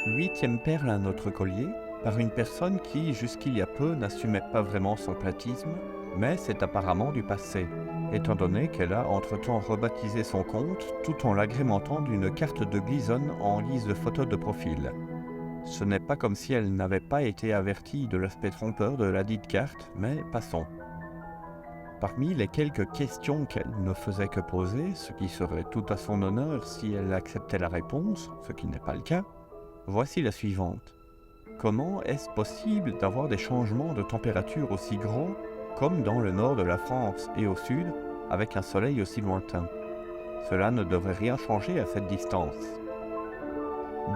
Huitième perle à notre collier, par une personne qui, jusqu'il y a peu, n'assumait pas vraiment son platisme, mais c'est apparemment du passé, étant donné qu'elle a entre-temps rebaptisé son compte tout en l'agrémentant d'une carte de Gleason en guise de photo de profil. Ce n'est pas comme si elle n'avait pas été avertie de l'aspect trompeur de la dite carte, mais passons. Parmi les quelques questions qu'elle ne faisait que poser, ce qui serait tout à son honneur si elle acceptait la réponse, ce qui n'est pas le cas, voici la suivante. Comment est-ce possible d'avoir des changements de température aussi grands comme dans le nord de la France et au sud, avec un soleil aussi lointain? Cela ne devrait rien changer à cette distance.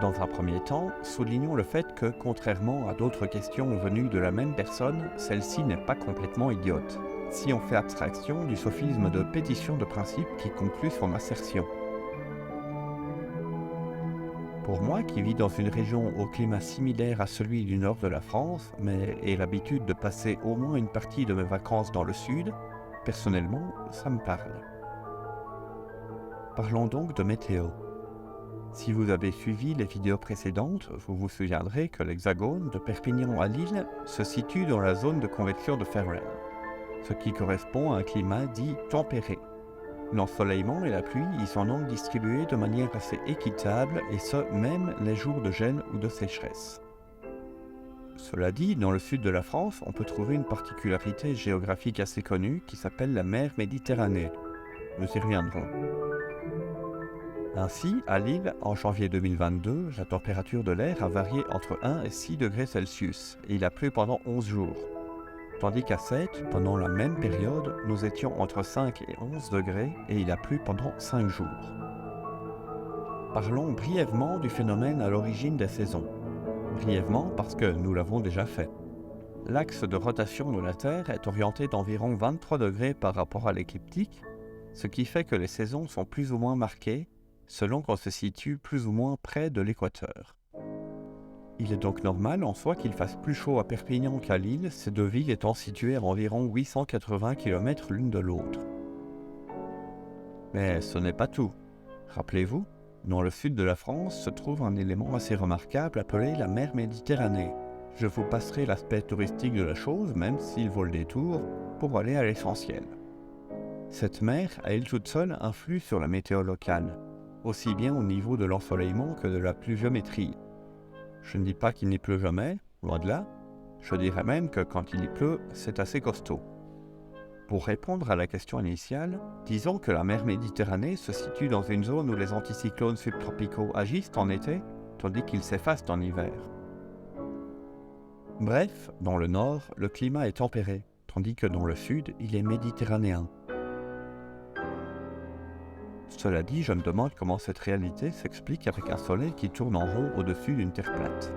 Dans un premier temps, soulignons le fait que, contrairement à d'autres questions venues de la même personne, celle-ci n'est pas complètement idiote, si on fait abstraction du sophisme de pétition de principe qui conclut son assertion. Pour moi, qui vis dans une région au climat similaire à celui du nord de la France, mais ai l'habitude de passer au moins une partie de mes vacances dans le sud, personnellement, ça me parle. Parlons donc de météo. Si vous avez suivi les vidéos précédentes, vous vous souviendrez que l'hexagone de Perpignan à Lille se situe dans la zone de convection de Ferrel, ce qui correspond à un climat dit tempéré. L'ensoleillement et la pluie y sont donc distribués de manière assez équitable, et ce, même les jours de gel ou de sécheresse. Cela dit, dans le sud de la France, on peut trouver une particularité géographique assez connue qui s'appelle la mer Méditerranée. Nous y reviendrons. Ainsi, à Lille, en janvier 2022, la température de l'air a varié entre 1 et 6 degrés Celsius, et il a plu pendant 11 jours. Tandis qu'à Sète, pendant la même période, nous étions entre 5 et 11 degrés et il a plu pendant 5 jours. Parlons brièvement du phénomène à l'origine des saisons. Brièvement parce que nous l'avons déjà fait. L'axe de rotation de la Terre est orienté d'environ 23 degrés par rapport à l'écliptique, ce qui fait que les saisons sont plus ou moins marquées, selon qu'on se situe plus ou moins près de l'équateur. Il est donc normal en soi qu'il fasse plus chaud à Perpignan qu'à Lille, ces deux villes étant situées à environ 880 km l'une de l'autre. Mais ce n'est pas tout. Rappelez-vous, dans le sud de la France se trouve un élément assez remarquable appelé la mer Méditerranée. Je vous passerai l'aspect touristique de la chose, même s'il vaut le détour, pour aller à l'essentiel. Cette mer, à elle toute seule, influe sur la météo locale, aussi bien au niveau de l'ensoleillement que de la pluviométrie. Je ne dis pas qu'il n'y pleut jamais, loin de là. Je dirais même que quand il y pleut, c'est assez costaud. Pour répondre à la question initiale, disons que la mer Méditerranée se situe dans une zone où les anticyclones subtropicaux agissent en été, tandis qu'ils s'effacent en hiver. Bref, dans le nord, le climat est tempéré, tandis que dans le sud, il est méditerranéen. Cela dit, je me demande comment cette réalité s'explique avec un soleil qui tourne en rond au-dessus d'une terre plate.